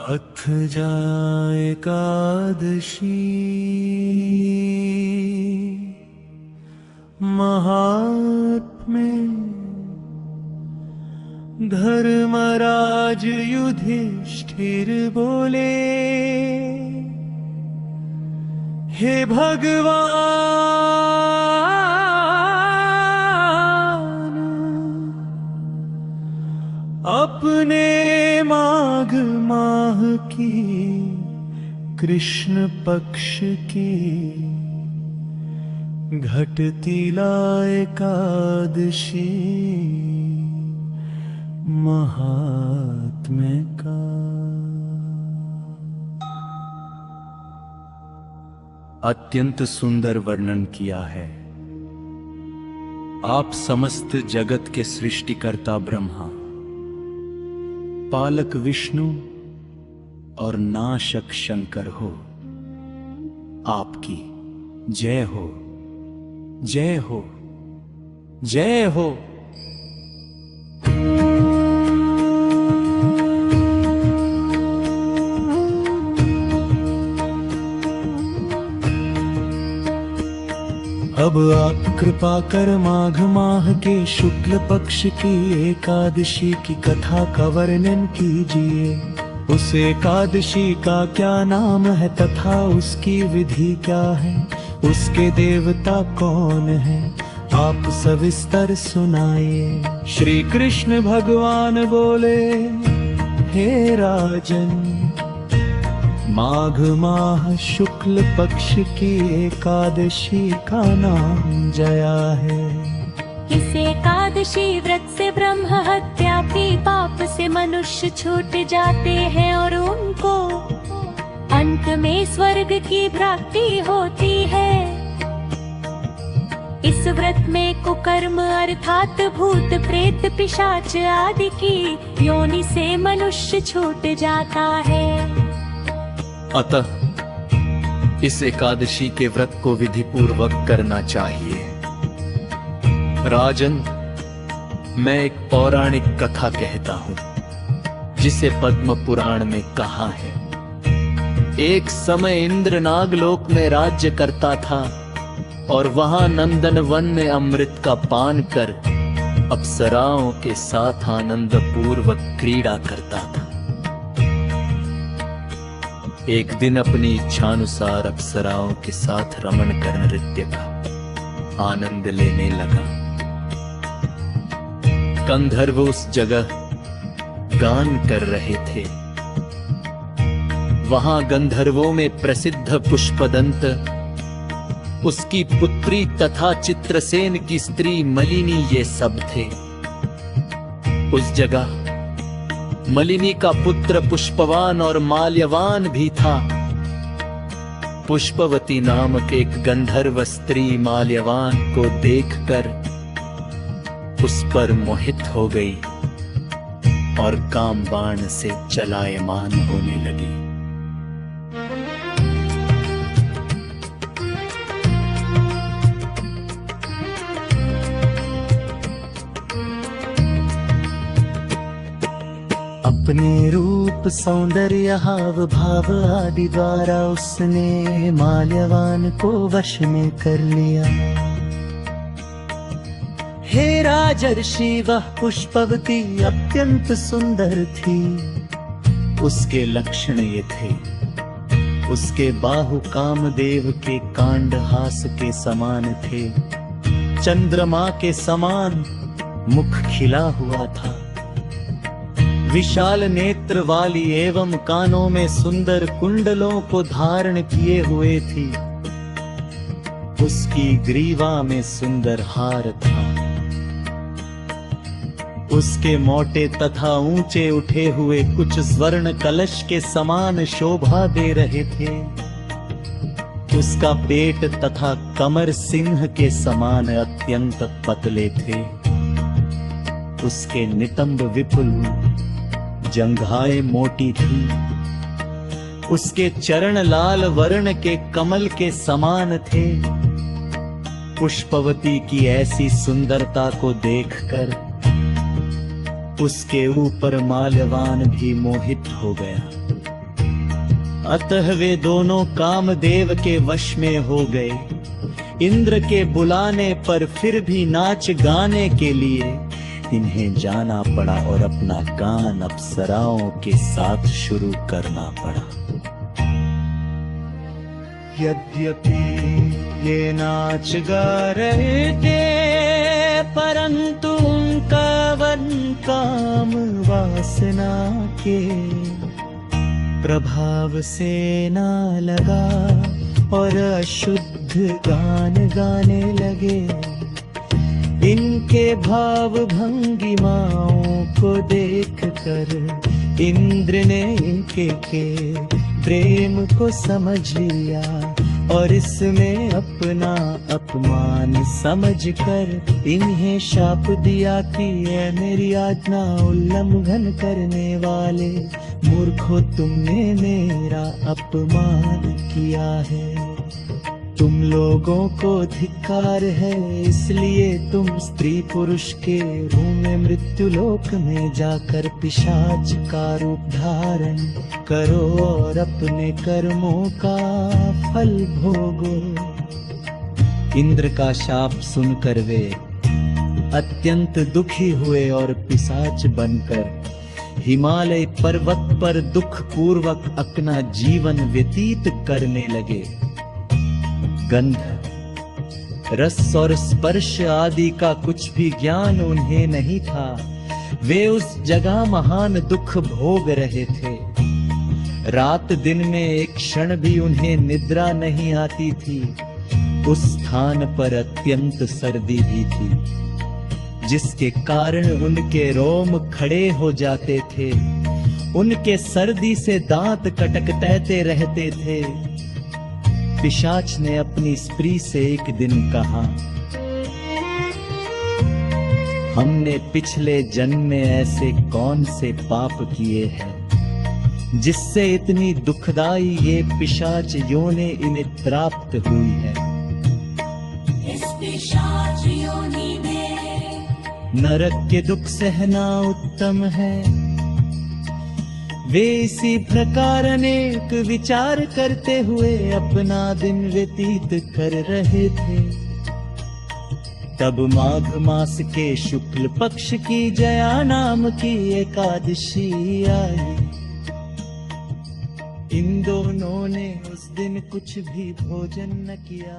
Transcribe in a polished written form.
अथ जाए एकादशी महात्म्य धर्मराज युधिष्ठिर बोले, हे भगवान, अपने माघ माह की कृष्ण पक्ष की घटतिला एकादशी महात्म्य का। अत्यंत सुंदर वर्णन किया है। आप समस्त जगत के सृष्टिकर्ता ब्रह्मा, पालक विष्णु और नाशक शंकर हो। आपकी जय हो, जय हो, जय हो। अब आप कृपा कर माघ माह के शुक्ल पक्ष की एकादशी की कथा का वर्णन कीजिए। उस एकादशी का क्या नाम है तथा उसकी विधि क्या है, उसके देवता कौन है, आप सविस्तर सुनाइए। श्री कृष्ण भगवान बोले, हे राजन, माघ माह शुक्ल पक्ष की एकादशी का नाम जया है। इस एकादशी व्रत से ब्रह्म हत्या के पाप से मनुष्य छूट जाते हैं और उनको अंत में स्वर्ग की प्राप्ति होती है। इस व्रत में कुकर्म अर्थात भूत प्रेत पिशाच आदि की योनि से मनुष्य छूट जाता है। अतः इस एकादशी के व्रत को विधि पूर्वक करना चाहिए। राजन, मैं एक पौराणिक कथा कहता हूँ जिसे पद्म पुराण में कहा है। एक समय इंद्र नागलोक में राज्य करता था और वहां नंदन वन में अमृत का पान कर अप्सराओं के साथ आनंद पूर्वक क्रीड़ा करता था। एक दिन अपनी इच्छानुसार अप्सराओं के साथ रमण कर नृत्य का आनंद लेने लगा। गंधर्व उस जगह गान कर रहे थे। वहां गंधर्वों में प्रसिद्ध पुष्पदंत, उसकी पुत्री तथा चित्रसेन की स्त्री मलिनी ये सब थे। उस जगह मलिनी का पुत्र पुष्पवान और माल्यवान भी था। पुष्पवती नामक एक गंधर्व स्त्री माल्यवान को देखकर उस पर मोहित हो गई और काम बाण से चलायमान होने लगी। अपने रूप सौंदर्य हाव भाव आदि द्वारा उसने माल्यवान को वश में कर लिया। हे राजर्षि, वह पुष्पवती अत्यंत सुंदर थी। उसके लक्षण ये थे, उसके बाहु कामदेव के कांडहास के समान थे। चंद्रमा के समान मुख खिला हुआ था। विशाल नेत्र वाली एवं कानों में सुंदर कुंडलों को धारण किए हुए थी। उसकी ग्रीवा में सुंदर हार था। उसके मोटे तथा ऊंचे उठे हुए कुछ स्वर्ण कलश के समान शोभा दे रहे थे। उसका पेट तथा कमर सिंह के समान अत्यंत पतले थे। उसके नितंब विपुल, जंघाएं मोटी थी। उसके चरण लाल वर्ण के कमल के समान थे। पुष्पवती की ऐसी सुंदरता को देखकर उसके ऊपर माल्यवान भी मोहित हो गया। अतः वे दोनों कामदेव के वश में हो गए। इंद्र के बुलाने पर फिर भी नाच गाने के लिए इन्हें जाना पड़ा और अपना गान अप्सराओं के साथ शुरू करना पड़ा। यद्यपि ये नाच गा रहे थे, परंतु उनका वन काम वासना के प्रभाव से ना लगा और अशुद्ध गान गाने लगे। इनके भाव भंगिमाओं को देखकर इंद्र ने इनके के प्रेम को समझ लिया और इसमें अपना अपमान समझकर इन्हें शाप दिया कि ये मेरी आज्ञा उल्लंघन करने वाले मूर्खों, तुमने मेरा अपमान किया है। तुम लोगों को धिक्कार है, इसलिए तुम स्त्री पुरुष के रूप में मृत्यु लोक में जाकर पिशाच का रूप धारण करो और अपने कर्मों का फल भोगो। इंद्र का शाप सुनकर वे अत्यंत दुखी हुए और पिशाच बनकर हिमालय पर्वत पर दुख पूर्वक अपना जीवन व्यतीत करने लगे। गंध, रस और स्पर्श आदि का कुछ भी ज्ञान उन्हें नहीं था। वे उस जगह महान दुख भोग रहे थे। रात दिन में एक क्षण भी उन्हें निद्रा नहीं आती थी। उस स्थान पर अत्यंत सर्दी भी थी, जिसके कारण उनके रोम खड़े हो जाते थे। उनके सर्दी से दांत कटकटाते रहते थे। पिशाच ने अपनी स्त्री से एक दिन कहा, हमने पिछले जन्म में ऐसे कौन से पाप किए हैं जिससे इतनी दुखदाई ये पिशाच योनि इन्हें प्राप्त हुई है। इस पिशाच योनि में नरक के दुख सहना उत्तम है। वे इसी प्रकार अनेक विचार करते हुए अपना दिन व्यतीत कर रहे थे। तब माघ मास के शुक्ल पक्ष की जया नाम की एकादशी आई। इन दोनों ने उस दिन कुछ भी भोजन न किया।